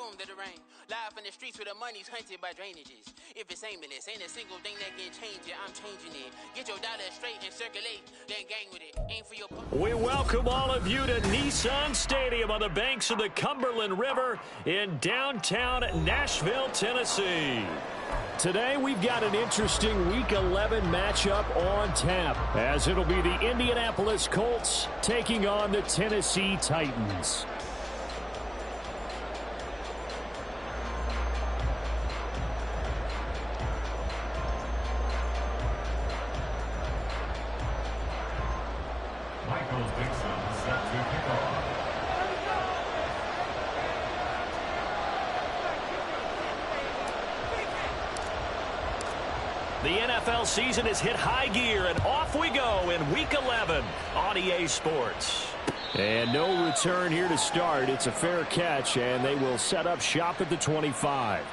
boom to the rain. Live in the streets where the money's hunted by drainages. If it's aimless, ain't a single thing that can change it. I'm changing it. Get your dollar straight and circulate, then gang with it. Aim for your... We welcome all of you to Nissan Stadium on the banks of the Cumberland River in downtown Nashville, Tennessee. Today, we've got an interesting Week 11 matchup on tap, as it'll be the Indianapolis Colts taking on the Tennessee Titans. The NFL season has hit high gear, and off we go in Week 11 on EA Sports. And no return here to start. It's a fair catch, and they will set up shop at the 25.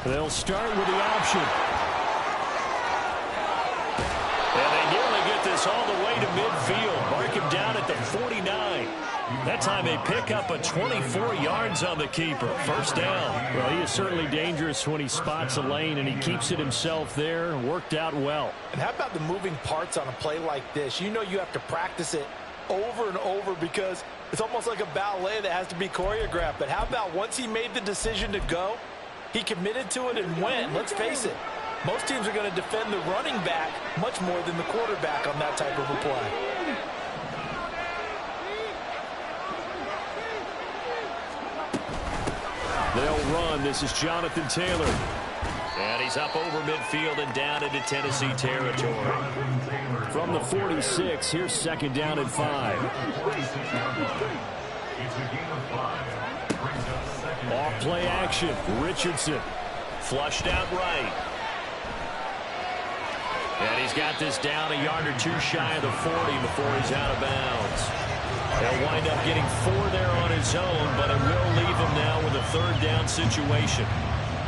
They'll start with the option. And they nearly get this all the way to midfield. Mark him down at the 49. That time they pick up a 24 yards on the keeper. First down. Well, he is certainly dangerous when he spots a lane, and he keeps it himself there. Worked out well. And how about the moving parts on a play like this? You know you have to practice it over and over because it's almost like a ballet that has to be choreographed. But how about once he made the decision to go, he committed to it and went. Let's face it, most teams are going to defend the running back much more than the quarterback on that type of a play. They'll run. This is Jonathan Taylor. And he's up over midfield and down into Tennessee territory. From the 46, here's second down and 5. Off play action. Richardson flushed out right. And he's got this down a yard or two shy of the 40 before he's out of bounds. He'll wind up getting 4 there on his own, but it will leave him now with a third down situation.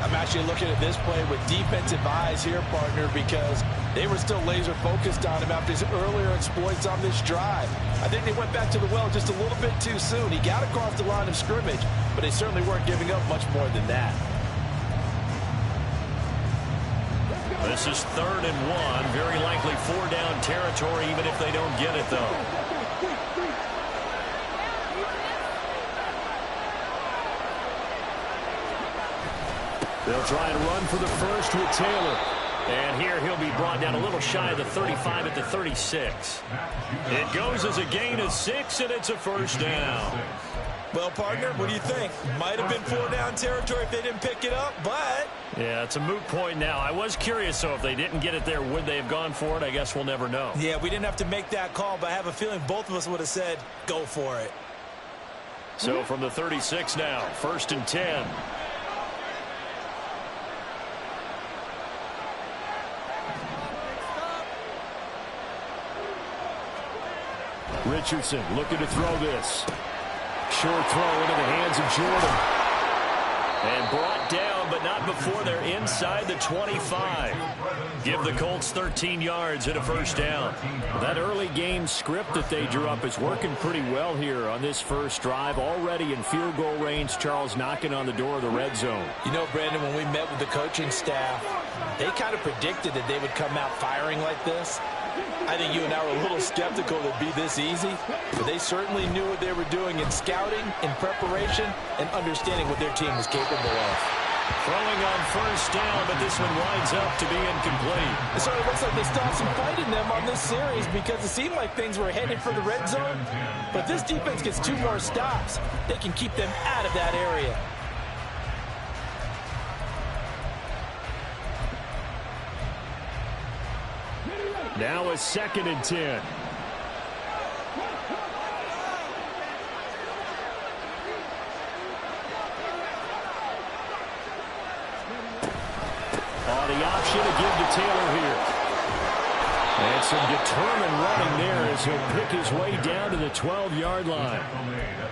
I'm actually looking at this play with defensive eyes here, partner, because they were still laser focused on him after his earlier exploits on this drive. I think they went back to the well just a little bit too soon. He got across the line of scrimmage, but they certainly weren't giving up much more than that. This is 3rd and 1. Very likely 4-down territory, even if they don't get it, though. They'll try and run for the first with Taylor. And here he'll be brought down a little shy of the 35 at the 36. It goes as a gain of 6, and it's a first down. Well, partner, what do you think? Might have been 4-down territory if they didn't pick it up, but... Yeah, it's a moot point now. I was curious, so if they didn't get it there, would they have gone for it? I guess we'll never know. Yeah, we didn't have to make that call, but I have a feeling both of us would have said, go for it. So from the 36 now, 1st and 10. Richardson looking to throw this. Short throw into the hands of Jordan. And brought down, but not before they're inside the 25. Give the Colts 13 yards and a first down. That early game script that they drew up is working pretty well here on this first drive. Already in field goal range, Charles knocking on the door of the red zone. You know, Brandon, when we met with the coaching staff, they kind of predicted that they would come out firing like this. I think you and I were a little skeptical that it'd be this easy, but they certainly knew what they were doing in scouting, in preparation, and understanding what their team was capable of. Throwing on first down, but this one winds up to be incomplete. It certainly looks like they stopped some fight in them on this series because it seemed like things were headed for the red zone, but this defense gets 2 more stops. They can keep them out of that area. Now a 2nd and 10. Some determined running there as he'll pick his way down to the 12-yard line.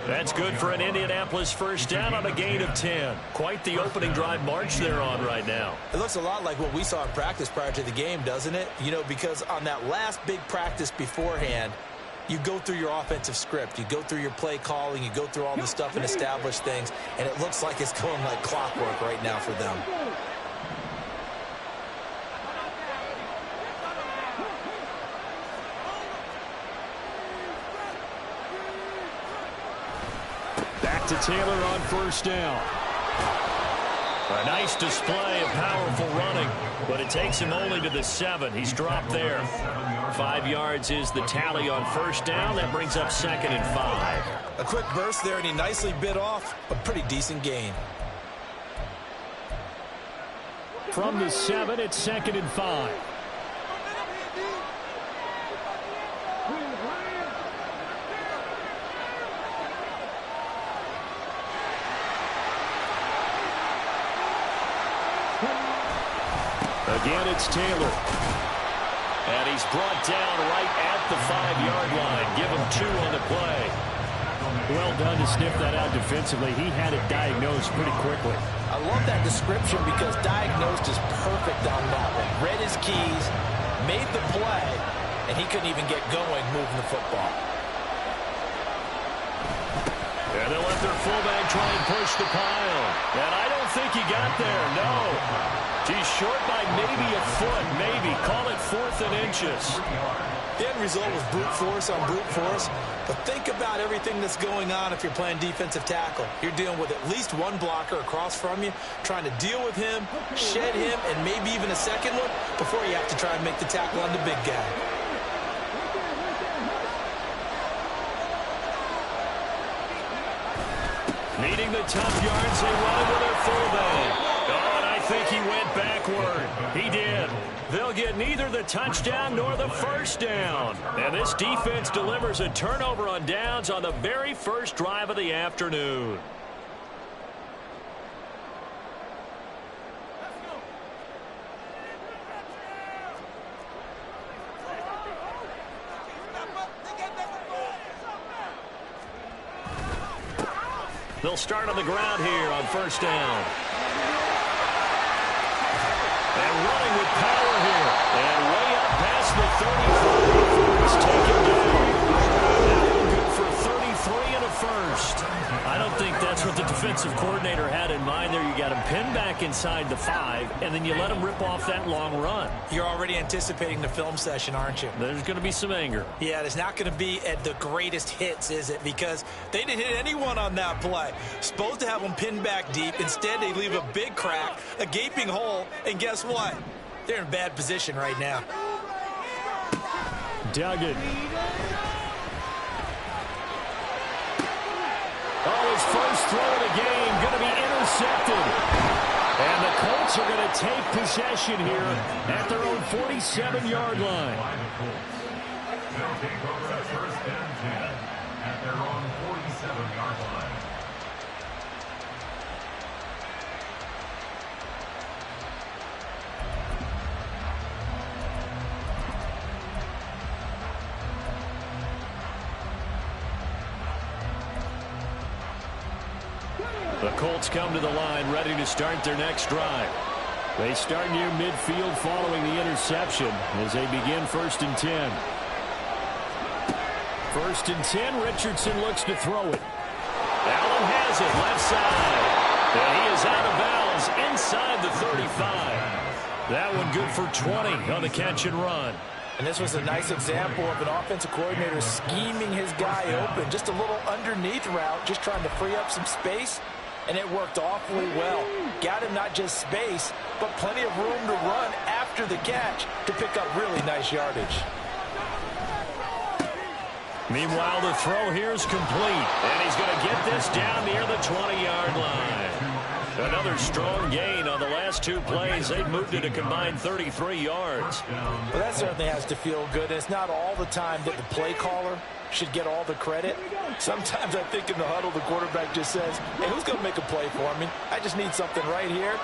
That's good for an Indianapolis first down on a gain of 10. Quite the opening drive march they're on right now. It looks a lot like what we saw in practice prior to the game, doesn't it? You know, because on that last big practice beforehand, you go through your offensive script. You go through your play calling. You go through all the stuff and establish things. And it looks like it's going like clockwork right now for them. Back to Taylor on first down. A nice display of powerful running, but it takes him only to the 7. He's dropped there. 5 yards is the tally on first down. That brings up 2nd and 5. A quick burst there, and he nicely bit off a pretty decent gain. From the 7, it's 2nd and 5. Again, it's Taylor. And he's brought down right at the 5-yard line. Give him 2 on the play. Well done to sniff that out defensively. He had it diagnosed pretty quickly. I love that description because diagnosed is perfect on that one. Read his keys, made the play, and he couldn't even get going moving the football. And they'll let their fullback try and push the pile. And I don't think he got there, no. He's short by maybe a foot, maybe. Call it 4th and inches. The end result was brute force on brute force. But think about everything that's going on if you're playing defensive tackle. You're dealing with at least one blocker across from you, trying to deal with him, shed him, and maybe even a second one before you have to try and make the tackle on the big guy. Needing the tough yards, they run into their fullback. Oh, and I think he went backward. He did. They'll get neither the touchdown nor the first down. And this defense delivers a turnover on downs on the very first drive of the afternoon. They'll start on the ground here on first down. And running with power here. And way up past the 35 before it's taken down. That one good for 33 and a first. I don't think that's what the defensive coordinator had in mind there. You got him pinned back inside the 5, and then you let him rip off that long run. You're already anticipating the film session, aren't you? There's going to be some anger. Yeah, it's not going to be at the greatest hits, is it? Because they didn't hit anyone on that play. Supposed to have them pinned back deep. Instead, they leave a big crack, a gaping hole, and guess what? They're in bad position right now. Duggan. Oh, his first throw of the game going to be intercepted. And the Colts are going to take possession here at their own 47-yard line. They'll take over at 1st and 10 at their own 47-yard line. The Colts come to the line ready to start their next drive. They start near midfield following the interception as they begin 1st and 10. 1st and 10, Richardson looks to throw it. Allen has it left side. And he is out of bounds inside the 35. That one good for 20 on the catch and run. And this was a nice example of an offensive coordinator scheming his guy open. Just a little underneath route, just trying to free up some space. And it worked awfully well. Got him not just space, but plenty of room to run after the catch to pick up really nice yardage. Meanwhile, the throw here is complete. And he's going to get this down near the 20-yard line. Another strong gain on the last 2 plays. They've moved it a combined 33 yards. Well, that certainly has to feel good. It's not all the time that the play caller should get all the credit. Sometimes I think in the huddle, the quarterback just says, hey, who's going to make a play for me? I just need something right here.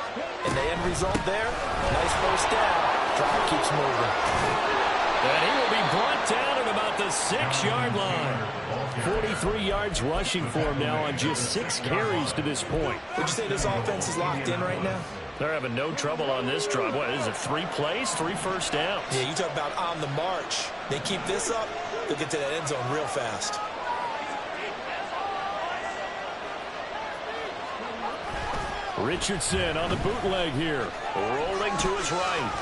And the end result there, nice first down. Drive keeps moving. And he will be brought down at about the 6-yard line. 43 yards rushing for him now on just 6 carries to this point. Would you say this offense is locked in right now? They're having no trouble on this drive. What is it, 3 plays, 3 first downs? Yeah, you talk about on the march. They keep this up, they'll get to that end zone real fast. Richardson on the bootleg here. Rolling to his right.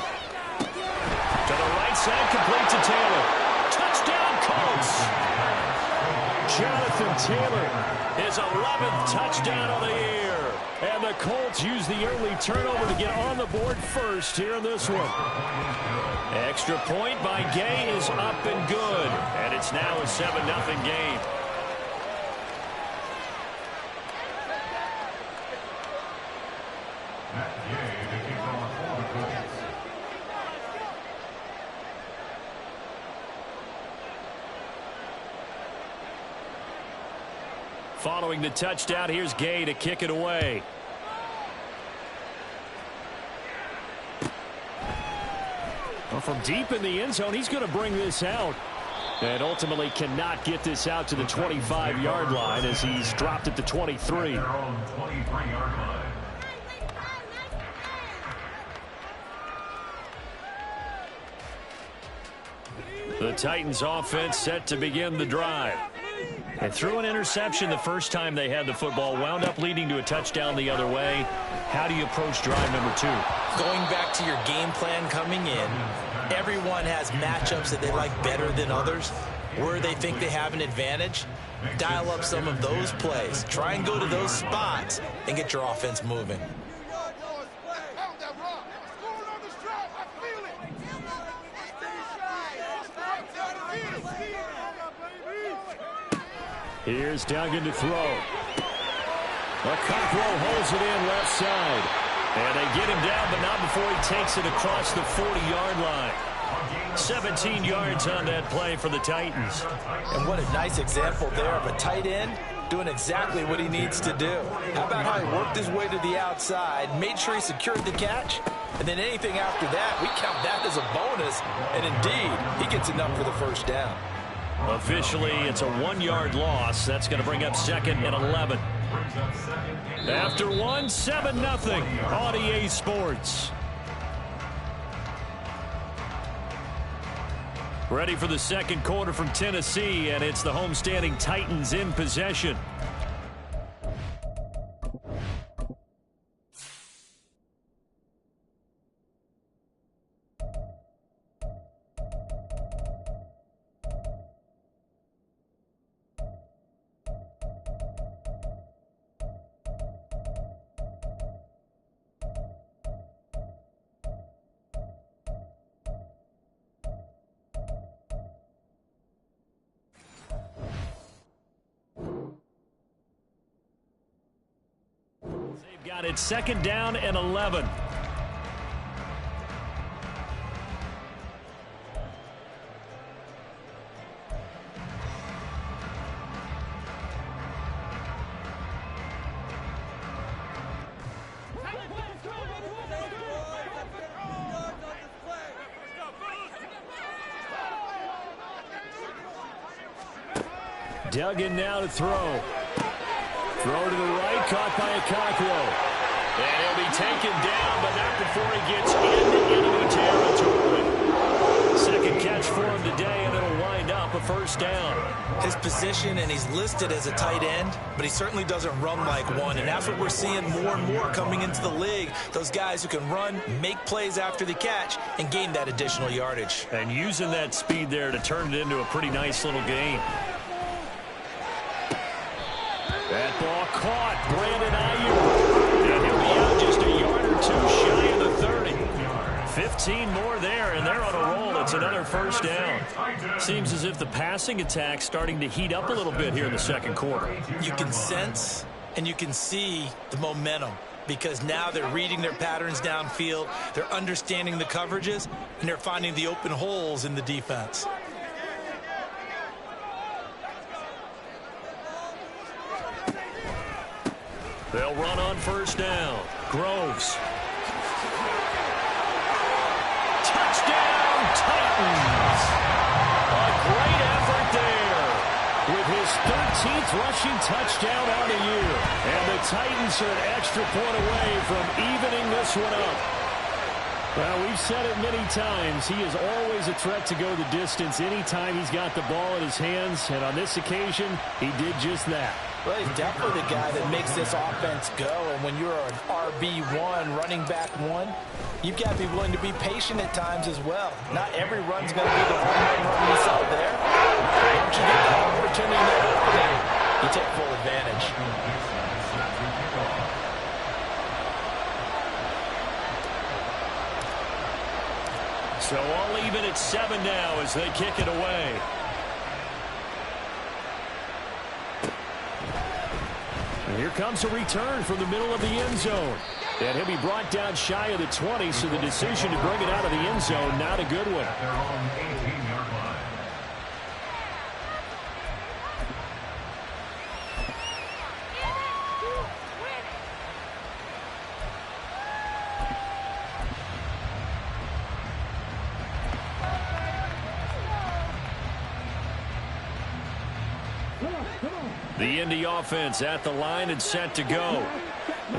To the right side, complete to Taylor. Touchdown, Colts! Jonathan Taylor, his 11th touchdown of the year. And the Colts use the early turnover to get on the board first here in this one. Extra point by Gay is up and good. And it's now a 7-0 game. Following the touchdown, here's Gay to kick it away. Well, from deep in the end zone, he's going to bring this out. And ultimately cannot get this out to the 25-yard line as he's dropped at the 23. The Titans offense set to begin the drive. They threw an interception the first time they had the football, wound up leading to a touchdown the other way. How do you approach drive number 2? Going back to your game plan coming in, everyone has matchups that they like better than others. Where they think they have an advantage, dial up some of those plays. Try and go to those spots and get your offense moving. Here's Duggan to throw. Cockrell holds it in left side. And they get him down, but not before he takes it across the 40-yard line. 17 yards on that play for the Titans. And what a nice example there of a tight end doing exactly what he needs to do. How about how he worked his way to the outside, made sure he secured the catch, and then anything after that, we count that as a bonus. And indeed, he gets enough for the first down. Officially, it's a 1-yard loss. That's going to bring up 2nd and 11. After 1, 7-0 on EA Sports. Ready for the second quarter from Tennessee, and it's the homestanding Titans in possession. Got it 2nd down and 11. Duggan now to throw. Throw to the right, caught by a Cockrell. And he'll be taken down, but not before he gets into enemy territory. Second catch for him today, and it'll wind up a first down. His position, and he's listed as a tight end, but he certainly doesn't run like one, and that's what we're seeing more and more coming into the league. Those guys who can run, make plays after the catch, and gain that additional yardage. And using that speed there to turn it into a pretty nice little game. That ball caught. Brandon Ayuk. And he'll be out just a yard or 2 shy of the 30. 15 more there, and they're on a roll. It's another first down. Seems as if the passing attack's starting to heat up a little bit here in the second quarter. You can sense and you can see the momentum because now they're reading their patterns downfield, they're understanding the coverages, and they're finding the open holes in the defense. They'll run on first down. Groves. Touchdown, Titans! 13th rushing touchdown on the year. And the Titans are an extra point away from evening this one up. Well, we've said it many times. He is always a threat to go the distance anytime he's got the ball in his hands. And on this occasion, he did just that. Well, he's definitely the guy that makes this offense go. And when you're an RB1, running back one, you've got to be willing to be patient at times as well. Not every run's going to be the home run you saw there. Once you get the opportunity to open, you take full advantage. So all even at 7 now as they kick it away. And here comes a return from the middle of the end zone. And he'll be brought down shy of the 20, so the decision to bring it out of the end zone, not a good one. At their own 18-yard line. The Indy offense at the line and set to go.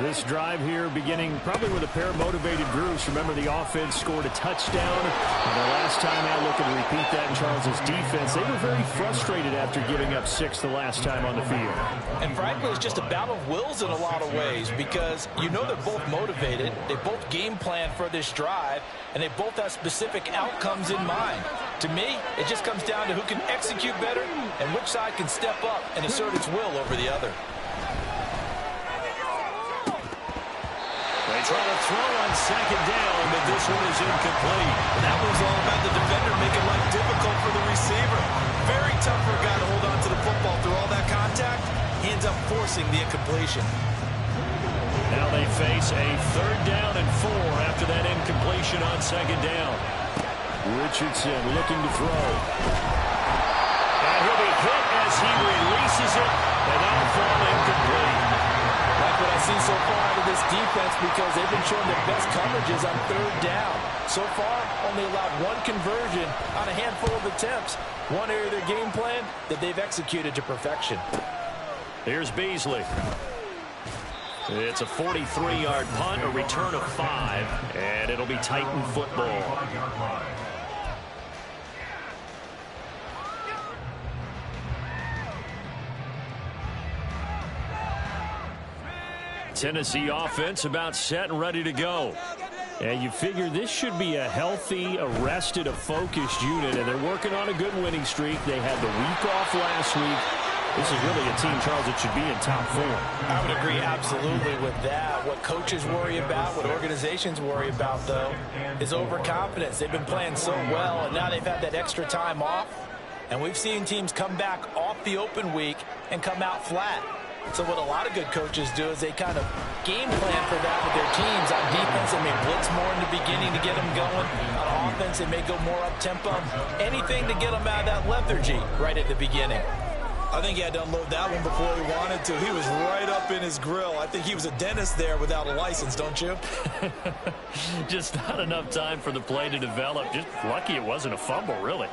This drive here beginning probably with a pair of motivated groups. Remember, the offense scored a touchdown. And the last time out, looking to repeat that in Charles' defense. They were very frustrated after giving up 6 the last time on the field. And frankly, it's just a battle of wills in a lot of ways because you know they're both motivated. They both game plan for this drive, and they both have specific outcomes in mind. To me, it just comes down to who can execute better and which side can step up and assert its will over the other. They try to throw on second down, but this one is incomplete. That was all about the defender making life difficult for the receiver. Very tough for a guy to hold on to the football through all that contact. He ends up forcing the incompletion. Now they face a 3rd down and 4 after that incompletion on second down. Richardson looking to throw. And he'll be hit as he releases it, and that'll fall incomplete. Like what I've seen so far out of this defense because they've been showing their best coverages on 3rd down. So far, only allowed 1 conversion on a handful of attempts. One area of their game plan that they've executed to perfection. Here's Beasley. It's a 43-yard punt, a return of 5, and it'll be Titan football. Tennessee offense about set and ready to go. And you figure this should be a healthy, a rested, a focused unit, and they're working on a good winning streak. They had the week off last week. This is really a team, Charles, that should be in top form. I would agree absolutely with that. What coaches worry about, what organizations worry about, though, is overconfidence. They've been playing so well, and now they've had that extra time off. And we've seen teams come back off the open week and come out flat. So what a lot of good coaches do is they kind of game plan for that with their teams. On defense, they may blitz more in the beginning to get them going. On offense, they may go more up-tempo. Anything to get them out of that lethargy right at the beginning. I think he had to unload that one before he wanted to. He was right up in his grill. I think he was a dentist there without a license, don't you? Just not enough time for the play to develop. Just lucky it wasn't a fumble, really.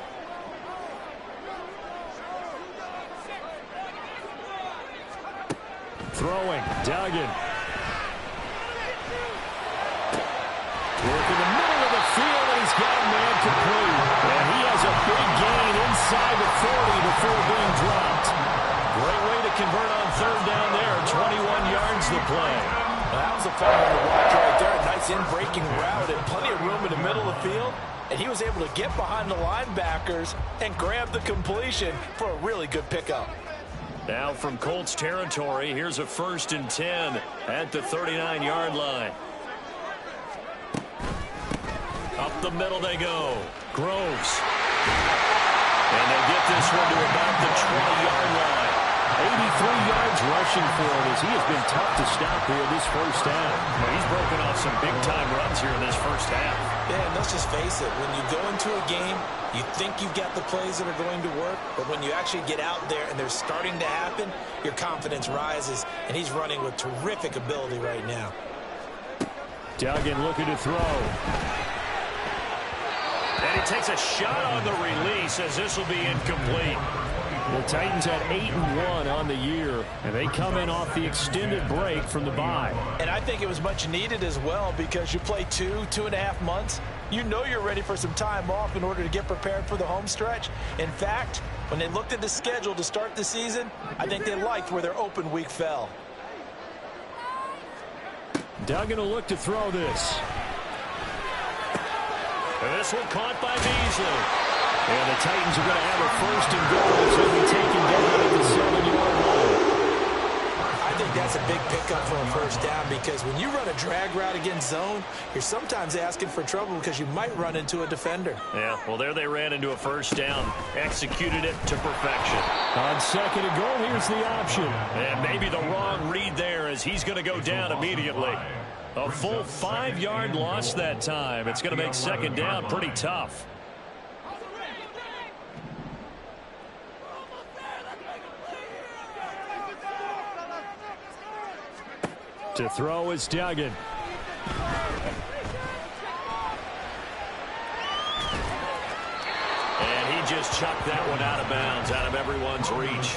Throwing, Duggan. Work in the middle of the field, and he's got a man complete. And he has a big gain inside the 40 before being dropped. Great way to convert on 3rd down there. 21 yards the play. That was a fun one to watch right there. A nice in-breaking route and plenty of room in the middle of the field. And he was able to get behind the linebackers and grab the completion for a really good pickup. Now from Colts territory, here's a 1st and 10 at the 39-yard line. Up the middle they go. Groves. And they'll get this one to about the 20-yard line. 83 yards rushing for him as he has been tough to stop here this first half. Well, he's broken off some big-time runs here in this first half. Yeah, and let's just face it. When you go into a game, you think you've got the plays that are going to work, but when you actually get out there and they're starting to happen, your confidence rises, and he's running with terrific ability right now. Duggan looking to throw. And he takes a shot on the release as this will be incomplete. The Titans had 8-1 on the year, and they come in off the extended break from the bye. And I think it was much needed as well because you play 2.5 months. You know you're ready for some time off in order to get prepared for the home stretch. In fact, when they looked at the schedule to start the season, I think they liked where their open week fell. Duggan will look to throw this. And this one caught by Beasley. And the Titans are going to have a first and goal as they'll be taken down at the 7-yard line. I think that's a big pickup for a first down because when you run a drag route against zone, you're sometimes asking for trouble because you might run into a defender. Yeah, well, there they ran into a first down. Executed it to perfection. On second and goal, here's the option. And maybe the wrong read there as he's going to go down immediately. A full 5-yard loss that time. It's going to make second down pretty tough. To throw is Duggan. And he just chucked that one out of bounds, out of everyone's reach.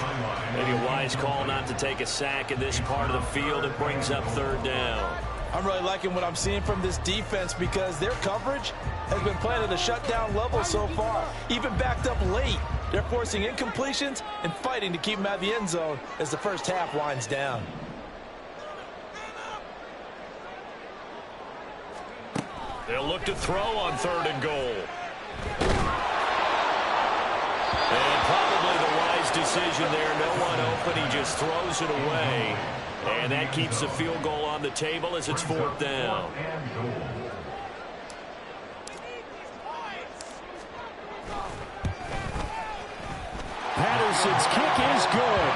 Maybe a wise call not to take a sack in this part of the field. It brings up third down. I'm really liking what I'm seeing from this defense because their coverage has been playing at a shutdown level so far. Even backed up late, they're forcing incompletions and fighting to keep them out of the end zone as the first half winds down. They'll look to throw on third and goal. And probably the wise decision there. No one open. He just throws it away. And that keeps the field goal on the table as it's fourth down. Patterson's kick is good.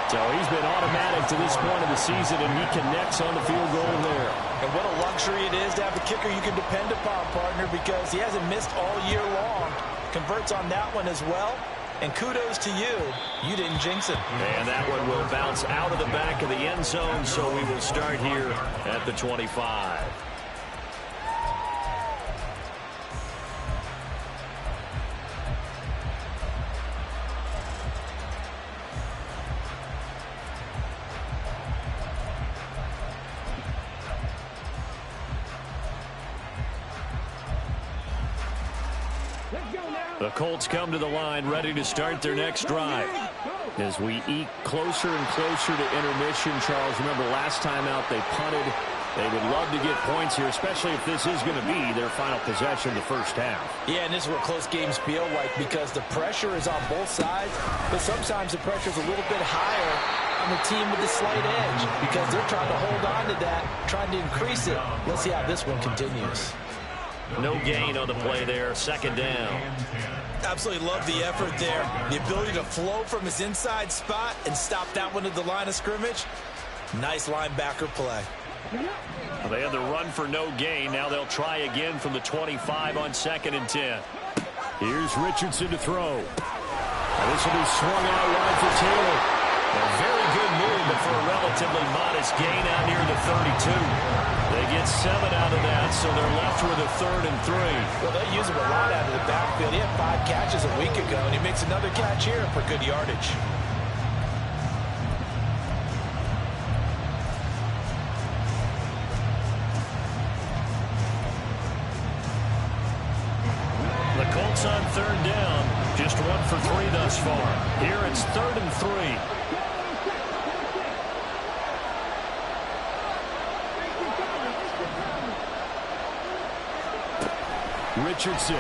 So he's been automatic to this point of the season, and he connects on the field goal there. And what a luxury it is to have a kicker you can depend upon, partner, because he hasn't missed all year long. Converts on that one as well. And kudos to you. You didn't jinx it. And that one will bounce out of the back of the end zone, so we will start here at the 25. The Colts come to the line ready to start their next drive. As we eke closer and closer to intermission, Charles, remember last time out they punted. They would love to get points here, especially if this is going to be their final possession of the first half. Yeah, and this is what close games feel like because the pressure is on both sides, but sometimes the pressure is a little bit higher on the team with the slight edge because they're trying to hold on to that, trying to increase it. Let's see how this one continues. No gain on the play there, second down. Absolutely love the effort there. The ability to flow from his inside spot and stop that one at the line of scrimmage. Nice linebacker play. Well, they had the run for no gain. Now they'll try again from the 25 on second and 10. Here's Richardson to throw. And this will be swung out wide for Taylor. A very good move, but for a relatively modest gain out near the 32. They get 7 out of that, so they're left with a 3rd and 3. Well, they use him a lot out of the backfield. He had 5 catches a week ago, and he makes another catch here for good yardage. The Colts on 3rd down, just 1 for 3 thus far. Here it's 3rd and 3. Richardson.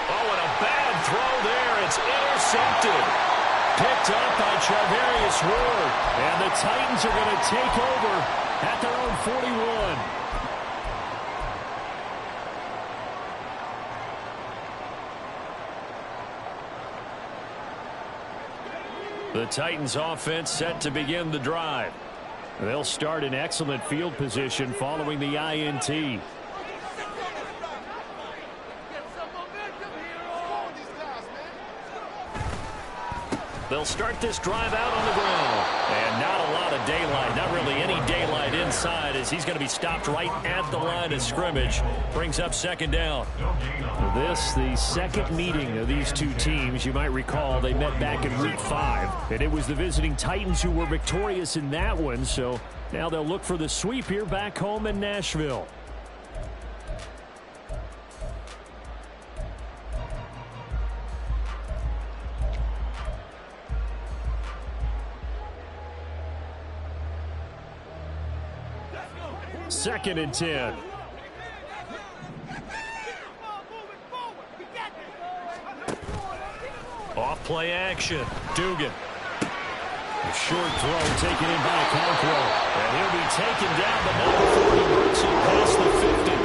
Oh, and a bad throw there. It's intercepted. Picked up by Charvarius Ward. And the Titans are going to take over at their own 41. The Titans offense set to begin the drive. They'll start in excellent field position following the INT. They'll start this drive out on the ground. And not a lot of daylight, not really any daylight inside. inside as he's going to be stopped right at the line of scrimmage. Brings up second down. This, the second meeting of these two teams. You might recall they met back in Week 5. And it was the visiting Titans who were victorious in that one. So now they'll look for the sweep here back home in Nashville. Second and 10. Off play action. Dugan. A short throw taken in by Conquo. And he'll be taken down, but not before he works it past the 50.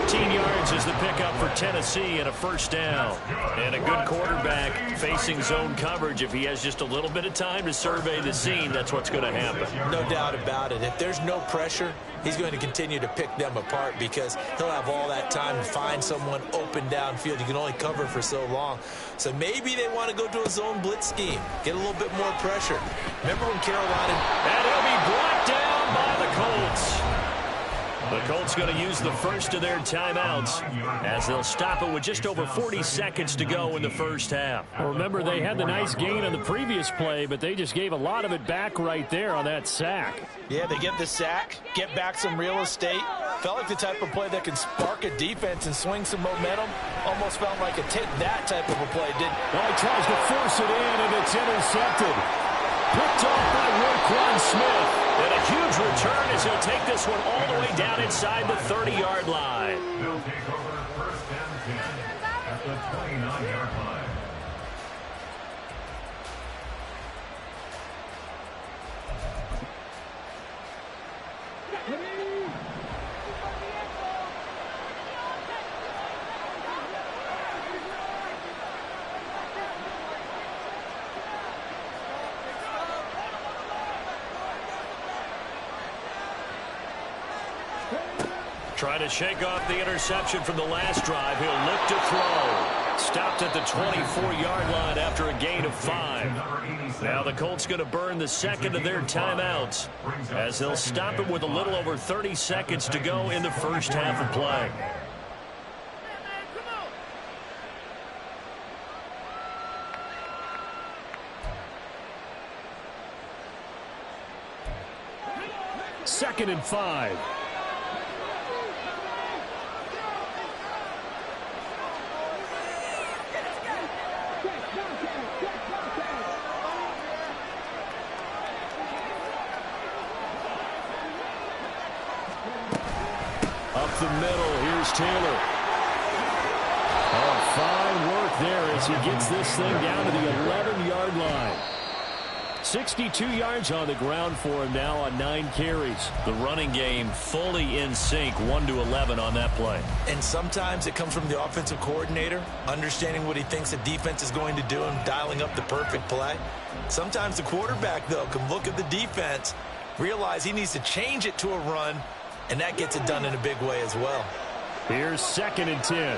13 yards is the pickup for Tennessee and a first down. And a good quarterback facing zone coverage. If he has just a little bit of time to survey the scene, that's what's going to happen. No doubt about it. If there's no pressure, he's going to continue to pick them apart because he'll have all that time to find someone open downfield. You can only cover for so long. So maybe they want to go to a zone blitz scheme, get a little bit more pressure. Remember when Carolina... And he'll be brought down by the Colts. The Colts going to use the first of their timeouts as they'll stop it with just over 40 seconds to go in the first half. Well, remember, they had the nice gain on the previous play, but they just gave a lot of it back right there on that sack. Yeah, they get the sack, get back some real estate. Felt like the type of play that can spark a defense and swing some momentum. Almost felt like a take that type of a play, didn't it? Well, he tries to force it in, and it's intercepted. Picked off by Roquan Smith. And a huge return as he'll take this one all the way down inside the 30-yard line. They'll take over first and 10 at the 29-yard line. Trying to shake off the interception from the last drive. He'll look to throw. Stopped at the 24-yard line after a gain of 5. Now the Colts going to burn the second of their timeouts as they'll stop it with a little over 30 seconds to go in the first half of play. Second and 5. Up the middle, here's Taylor. Oh, fine work there as he gets this thing down to the 11-yard line. 62 yards on the ground for him now on 9 carries. The running game fully in sync, 1-11 on that play. And sometimes it comes from the offensive coordinator, understanding what he thinks the defense is going to do and dialing up the perfect play. Sometimes the quarterback, though, can look at the defense, realize he needs to change it to a run, and that gets it done in a big way as well. Here's second and 10.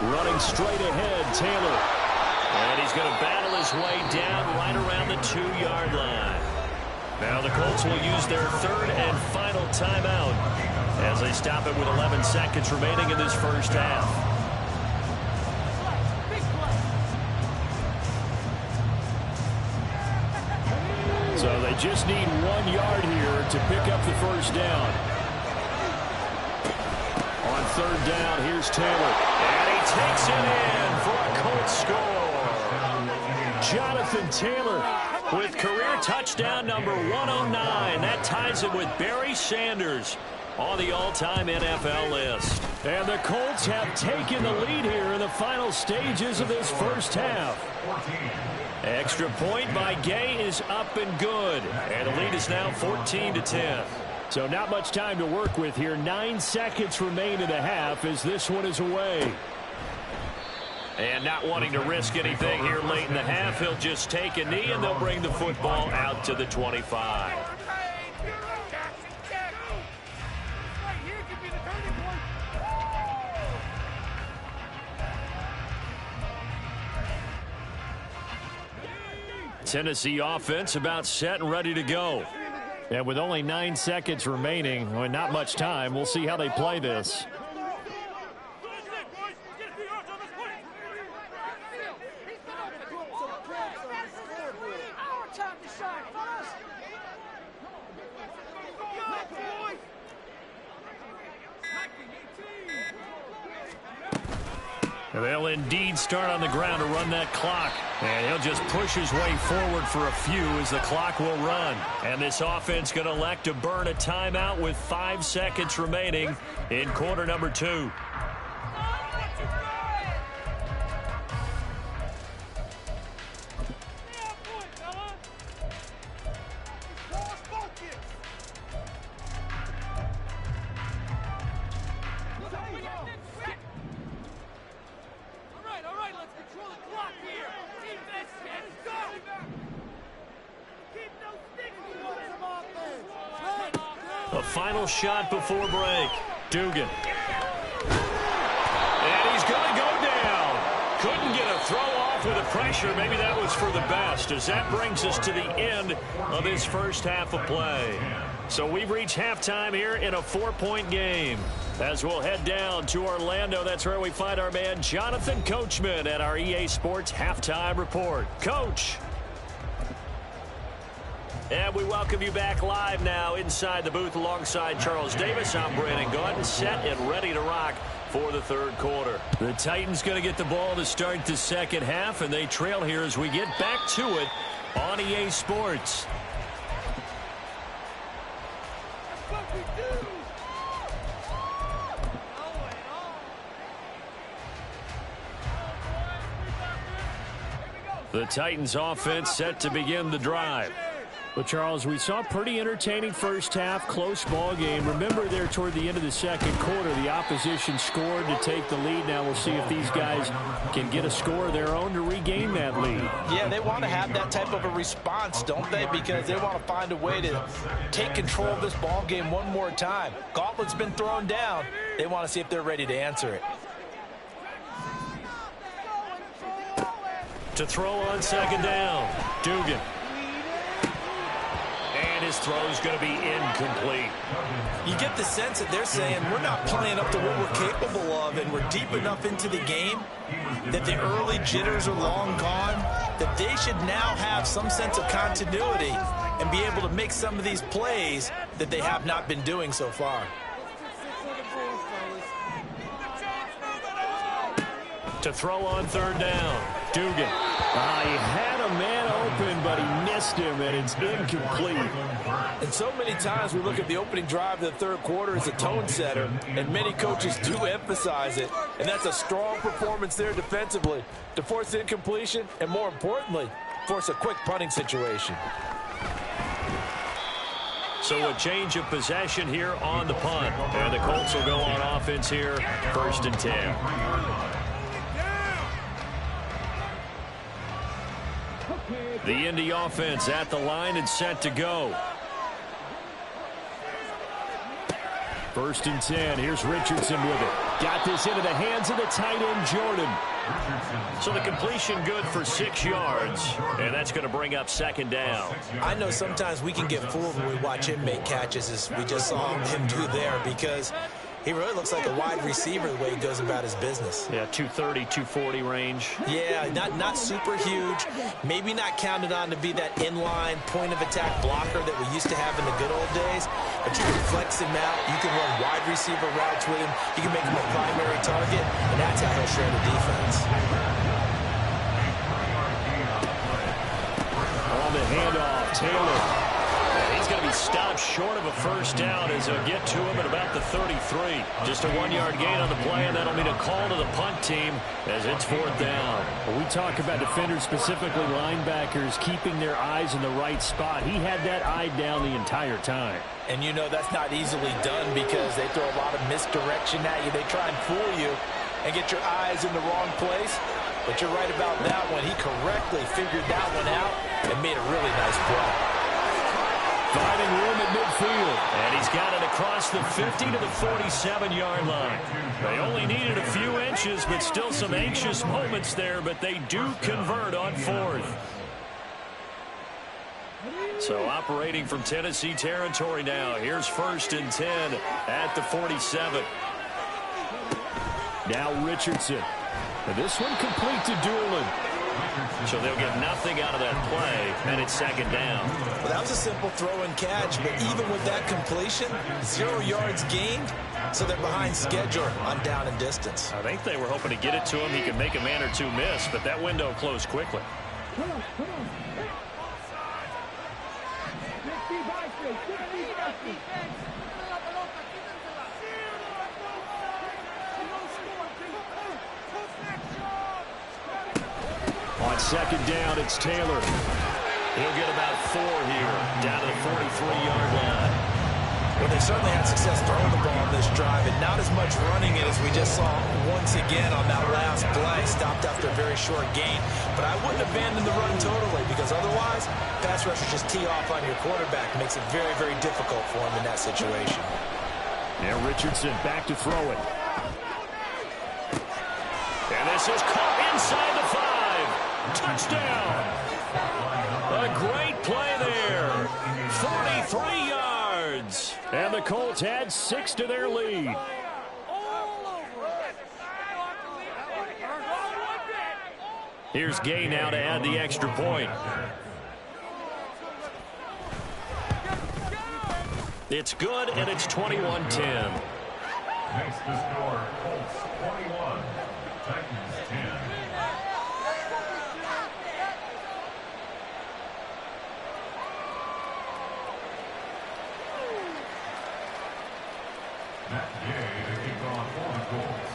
Running straight ahead, Taylor. And he's going to battle his way down right around the 2-yard line. Now the Colts will use their third and final timeout as they stop it with 11 seconds remaining in this first half. So they just need 1 yard here to pick up the first down. On third down, here's Taylor. And he takes it in for a Colts score. Jonathan Taylor with career touchdown number 109. That ties him with Barry Sanders on the all-time NFL list. And the Colts have taken the lead here in the final stages of this first half. Extra point by Gay is up and good. And the lead is now 14-10. So not much time to work with here. 9 seconds remain in the half as this one is away. And not wanting to risk anything here late in the half, he'll just take a knee and they'll bring the football out to the 25. Tennessee offense about set and ready to go. And with only 9 seconds remaining, well, not much time, we'll see how they play this. They'll indeed start on the ground to run that clock. And he'll just push his way forward for a few as the clock will run. And this offense going to elect to burn a timeout with 5 seconds remaining in quarter number 2. A final shot before break. Dugan. And he's going to go down. Couldn't get a throw off with the pressure. Maybe that was for the best, as that brings us to the end of this first half of play. So we've reached halftime here in a 4-point game. As we'll head down to Orlando, that's where we find our man Jonathan Coachman at our EA Sports Halftime Report. Coach. And we welcome you back live now inside the booth alongside Charles Davis. I'm Brandon Gaudin, set and ready to rock for the third quarter. The Titans going to get the ball to start the second half, and they trail here as we get back to it on EA Sports. The Titans offense set to begin the drive. But, Charles, we saw a pretty entertaining first half, close ball game. Remember there toward the end of the second quarter, the opposition scored to take the lead. Now we'll see if these guys can get a score of their own to regain that lead. Yeah, they want to have that type of a response, don't they? Because they want to find a way to take control of this ball game one more time. Gauntlet's been thrown down. They want to see if they're ready to answer it. To throw on second down, Dugan. And his throw is going to be incomplete. You get the sense that they're saying we're not playing up to what we're capable of, and we're deep enough into the game that the early jitters are long gone, that they should now have some sense of continuity and be able to make some of these plays that they have not been doing so far. To throw on third down, Dugan. He had a man open, but he missed him, and it's incomplete. And so many times we look at the opening drive of the third quarter as a tone setter, and many coaches do emphasize it, and that's a strong performance there defensively to force incompletion and, more importantly, force a quick punting situation. So a change of possession here on the punt, and the Colts will go on offense here, 1st and 10. The Indy offense at the line and set to go. 1st and 10. Here's Richardson with it. Got this into the hands of the tight end, Jordan. So the completion good for 6 yards, and that's going to bring up second down. I know sometimes we can get fooled when we watch him make catches, as we just saw him do there, because he really looks like a wide receiver the way he goes about his business. Yeah, 230, 240 range. Yeah, not super huge. Maybe not counted on to be that inline point-of-attack blocker that we used to have in the good old days. But you can flex him out. You can run wide receiver routes with him. You can make him a primary target, and that's how he'll share the defense. On the handoff, Taylor. He's going to be stopped short of a first down as they'll get to him at about the 33. Just a 1-yard gain on the play, and that'll mean a call to the punt team as it's 4th down. When we talk about defenders, specifically linebackers, keeping their eyes in the right spot. He had that eye down the entire time. And you know that's not easily done because they throw a lot of misdirection at you. They try and fool you and get your eyes in the wrong place. But you're right about that one. He correctly figured that one out and made a really nice play. Finding room at midfield. And he's got it across the 50 to the 47-yard line. They only needed a few inches, but still some anxious moments there, but they do convert on 4th. So operating from Tennessee territory now. Here's 1st and 10 at the 47. Now Richardson. And this one complete to Doolin. So they'll get nothing out of that play, and it's 2nd down. Well, that was a simple throw and catch, but even with that completion, 0 yards gained, so they're behind schedule on down and distance. I think they were hoping to get it to him. He could make a man or two miss, but that window closed quickly. On 2nd down, it's Taylor. He'll get about 4 here, down to the 43-yard line. Well, they certainly had success throwing the ball on this drive, and not as much running it as we just saw once again on that last play. Stopped after a very short gain. But I wouldn't abandon the run totally, because otherwise, pass rushers just tee off on your quarterback. Makes it very, very difficult for him in that situation. Now Richardson back to throw it. And this is caught inside the 5. Touchdown. A great play there. 43 yards. And the Colts add 6 to their lead. Here's Gay now to add the extra point. It's good, and it's 21-10. Makes the score Colts 21, Titans 10. Matt Gay to kick off for the Colts.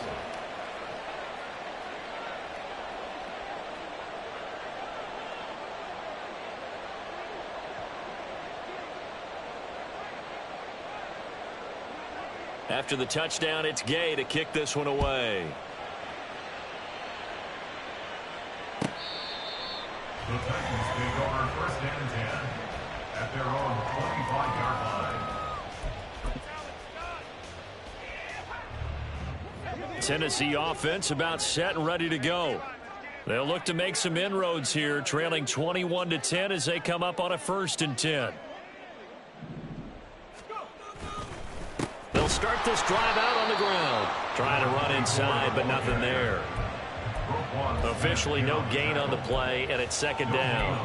After the touchdown, it's Gay to kick this one away. The Titans take over 1st and 10 at their own 25-yard line. Tennessee offense about set and ready to go. They'll look to make some inroads here, trailing 21-10 as they come up on a 1st and 10. They'll start this drive out on the ground. Trying to run inside, but nothing there. Officially no gain on the play, and it's 2nd down.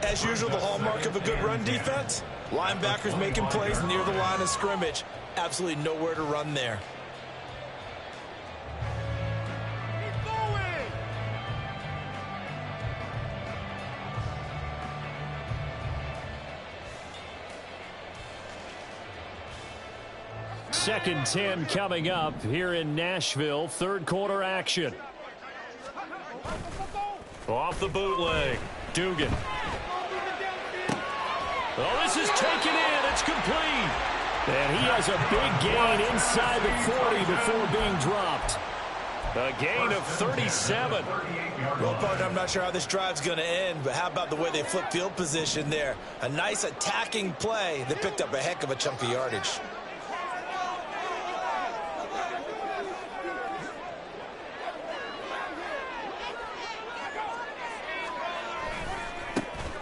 As usual, the hallmark of a good run defense, linebackers making plays near the line of scrimmage. Absolutely nowhere to run there. Second 10 coming up here in Nashville. 3rd quarter action. Off the bootleg. Dugan. Oh, this is taken in. It's complete. And he has a big gain inside the 40 before being dropped. A gain of 37. Well, partner, I'm not sure how this drive's going to end, but how about the way they flip field position there? A nice attacking play that picked up a heck of a chunk of yardage.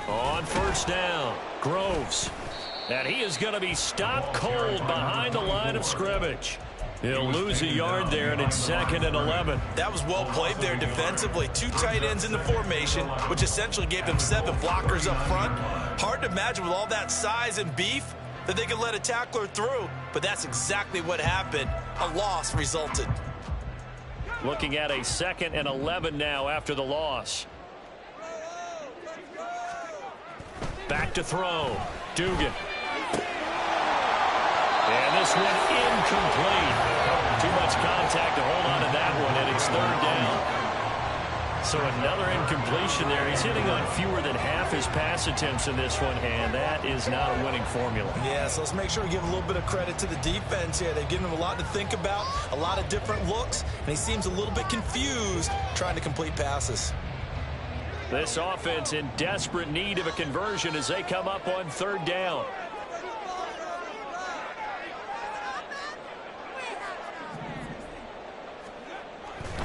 On 1st down, Groves. And he is going to be stopped cold behind the line of scrimmage. He'll lose a yard there, and it's 2nd and 11. That was well played there defensively. 2 tight ends in the formation, which essentially gave them 7 blockers up front. Hard to imagine with all that size and beef that they could let a tackler through, but that's exactly what happened. A loss resulted. Looking at a 2nd and 11 now after the loss. Back to throw. Dugan. And this one incomplete. Too much contact to hold on to that one, and it's 3rd down. So another incompletion there. He's hitting on fewer than half his pass attempts in this one, and that is not a winning formula. Yeah, so let's make sure we give a little bit of credit to the defense here. They've given him a lot to think about, a lot of different looks, and he seems a little bit confused trying to complete passes. This offense in desperate need of a conversion as they come up on 3rd down.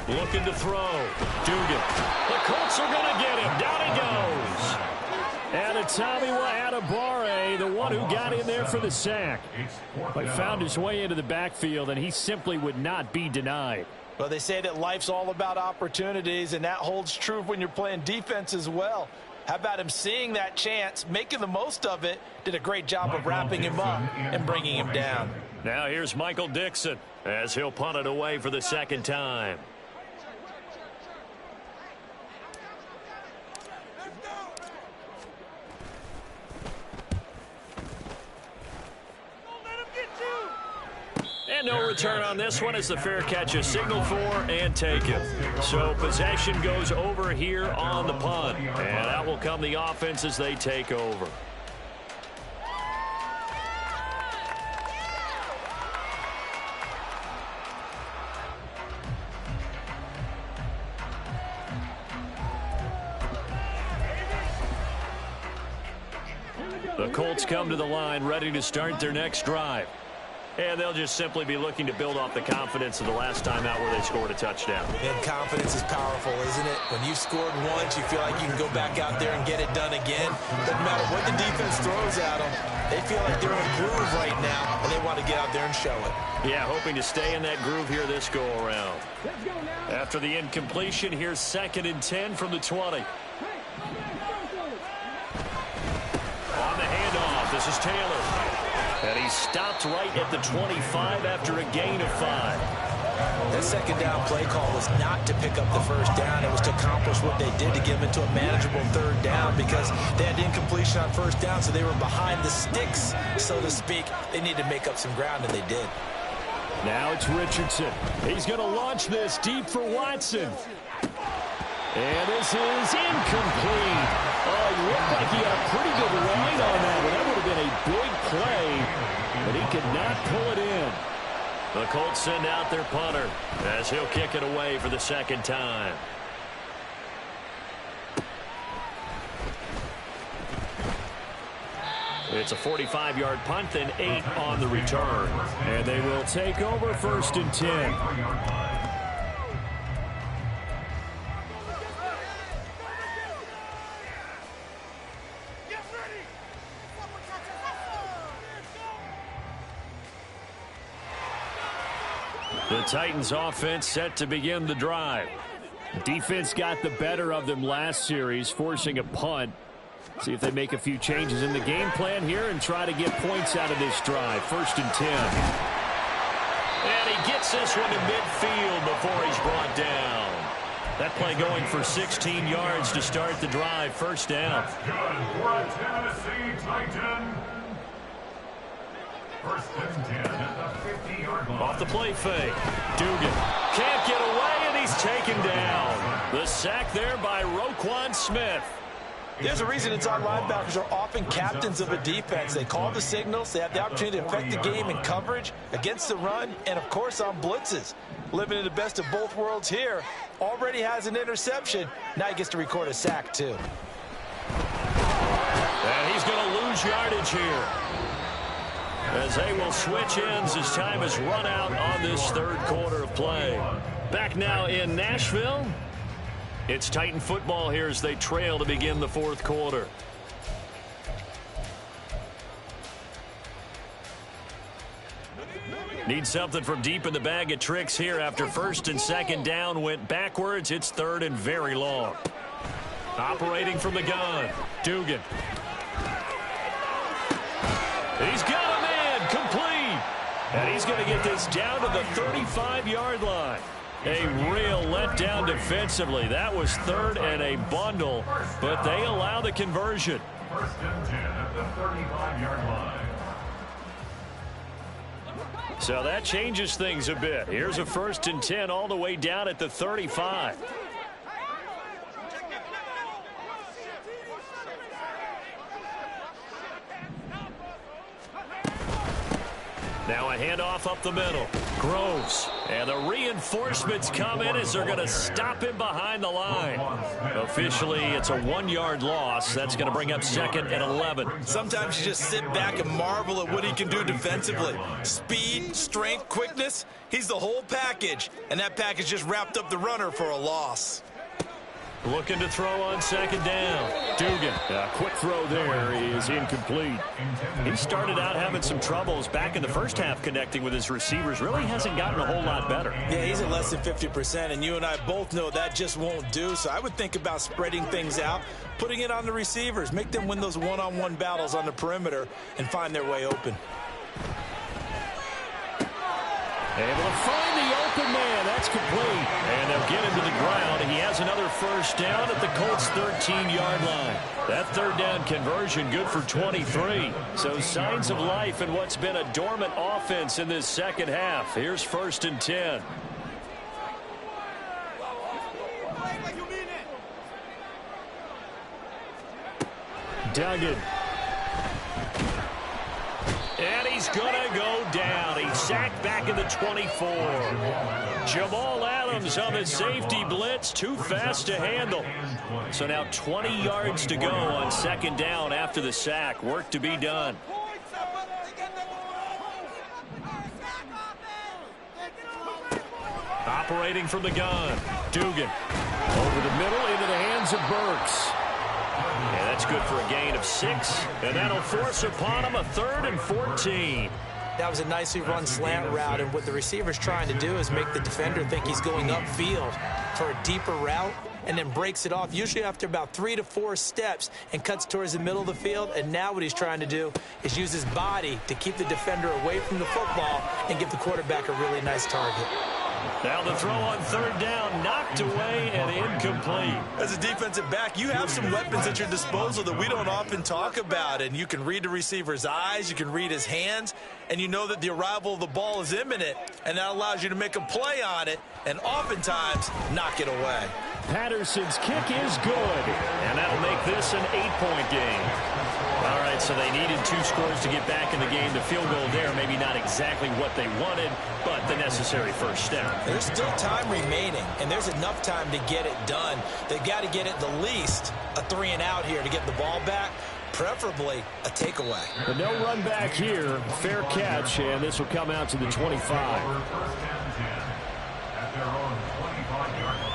Looking to throw. Dugan. The Colts are going to get him. Down he goes. And a Tommy Adebawore, the one who got in there for the sack. But found his way into the backfield, and he simply would not be denied. Well, they say that life's all about opportunities, and that holds true when you're playing defense as well. How about him seeing that chance, making the most of it, did a great job of wrapping him up and bringing him down. Now here's Michael Dixon as he'll punt it away for the second time. And no return on this one as the fair catch is signaled for and taken. So possession goes over here on the punt. And out will come the offense as they take over. The Colts come to the line ready to start their next drive. And they'll just simply be looking to build off the confidence of the last time out where they scored a touchdown. And confidence is powerful, isn't it? When you've scored once, you feel like you can go back out there and get it done again. Doesn't matter what the defense throws at them. They feel like they're in a groove right now, and they want to get out there and show it. Yeah, hoping to stay in that groove here this go-around. After the incompletion, here's 2nd and 10 from the 20. On the handoff, this is Taylor. And he stopped right at the 25 after a gain of 5. That second down play call was not to pick up the first down. It was to accomplish what they did to get them into a manageable 3rd down because they had incompletion on 1st down, so they were behind the sticks, so to speak. They needed to make up some ground, and they did. Now it's Richardson. He's going to launch this deep for Watson. And this is incomplete. Oh, he looked like he had a pretty good line on that one. That would have been a big play, but he could not pull it in. The Colts send out their punter as he'll kick it away for the 2nd time. It's a 45-yard punt and 8 on the return. And they will take over 1st and 10. The Titans offense set to begin the drive. Defense got the better of them last series, forcing a punt. See if they make a few changes in the game plan here and try to get points out of this drive. 1st and 10. And he gets this one to midfield before he's brought down. That play going for 16 yards to start the drive. 1st down. That's good for a Tennessee Titan. 1st and 10 at the 50-yard line. Off the play fake. Dugan can't get away, and he's taken down. The sack there by Roquan Smith. There's a reason inside linebackers are often captains of a defense. They call the signals. They have the opportunity to affect the game in coverage, against the run, and, of course, on blitzes. Living in the best of both worlds here. Already has an interception. Now he gets to record a sack, too. And he's going to lose yardage here, as they will switch ends as time has run out on this 3rd quarter of play. Back now in Nashville. It's Titan football here as they trail to begin the 4th quarter. Need something from deep in the bag of tricks here after 1st and 2nd down went backwards. It's 3rd and very long. Operating from the gun, Dugan. He's got him in, complete. And he's going to get this down to the 35-yard line. A real letdown defensively. That was 3rd and a bundle, but they allow the conversion. 1st and 10 at the 35-yard line. So that changes things a bit. Here's a 1st and 10 all the way down at the 35. Now a handoff up the middle. Groves. And the reinforcements come in as they're going to stop him behind the line. Officially, it's a 1-yard loss. That's going to bring up 2nd and 11. Sometimes you just sit back and marvel at what he can do defensively. Speed, strength, quickness. He's the whole package. And that package just wrapped up the runner for a loss. Looking to throw on second down. Dugan. A quick throw there is incomplete. He started out having some troubles back in the first half connecting with his receivers. Really hasn't gotten a whole lot better. Yeah, he's at less than 50%, and you and I both know that just won't do. So I would think about spreading things out, putting it on the receivers, make them win those one-on-one battles on the perimeter and find their way open. Able to find the open man. That's complete. And they'll get him to the ground. He has another first down at the Colts' 13-yard line. That third down conversion good for 23. So signs of life in what's been a dormant offense in this second half. Here's 1st and 10. Duggan. And he's going to go down. He's sacked back in the 24. Jamal Adams on the safety blitz. Too fast to handle. So now 20 yards to go on second down after the sack. Work to be done. Operating from the gun. Dugan. Over the middle into the hands of Burks. And that's good for a gain of 6. And that'll force upon him a 3rd and 14. That was a nicely run slant route, and what the receiver's trying to do is make the defender think he's going upfield for a deeper route and then breaks it off, usually after about 3 to 4 steps, and cuts towards the middle of the field. And now what he's trying to do is use his body to keep the defender away from the football and give the quarterback a really nice target. Now the throw on third down, knocked away and incomplete. As a defensive back, you have some weapons at your disposal that we don't often talk about, and you can read the receiver's eyes, you can read his hands, and you know that the arrival of the ball is imminent, and that allows you to make a play on it and oftentimes knock it away. Patterson's kick is good, and that'll make this an 8-point game. All right, so they needed 2 scores to get back in the game. The field goal there, maybe not exactly what they wanted, but the necessary first step. There's still time remaining, and there's enough time to get it done. They've got to get at the least a 3-and-out here to get the ball back, preferably a takeaway. But no run back here. Fair catch, and this will come out to the 25. First and 10 at their own 25-yard line.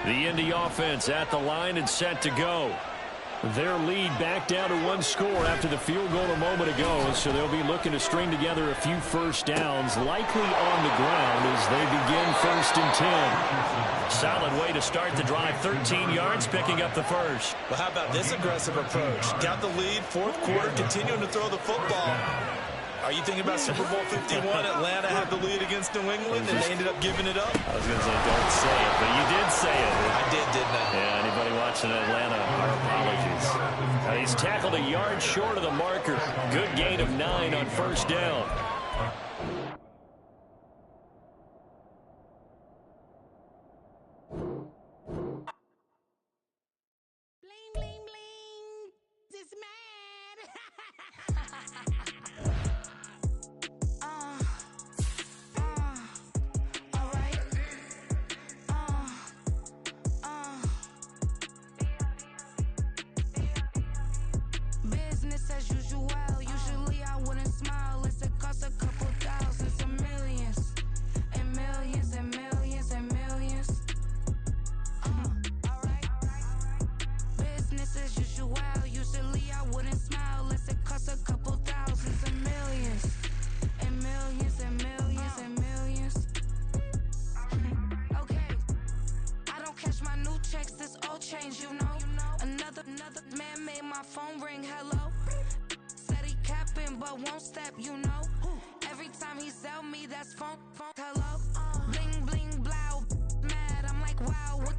The Indy offense at the line and set to go. Their lead back down to 1 score after the field goal a moment ago, so they'll be looking to string together a few first downs, likely on the ground as they begin 1st and 10. Solid way to start the drive, 13 yards, picking up the first. Well, how about this aggressive approach? Got the lead, 4th quarter, continuing to throw the football. Are you thinking about Super Bowl 51? Atlanta had the lead against New England, and they ended up giving it up? I was going to say, don't say it, but you did say it. I did, didn't I? Yeah, anybody watching Atlanta, our apologies. He's tackled a yard short of the marker. Good gain of 9 on first down. Bling, bling, bling. This man. Business as usual. Usually I wouldn't smile. It's a cost a couple thousands and millions. And millions and millions and millions. Alright. Business as usual. Usually I wouldn't smile. Unless it costs a couple thousands and millions. And millions and millions and millions. Okay. I don't cash my new checks, this old change, you know. Another man made my phone ring, hello. Said he capping but won't step, you know. Every time he sell me, that's phone, hello. Bling, bling, blow, mad, I'm like, wow, what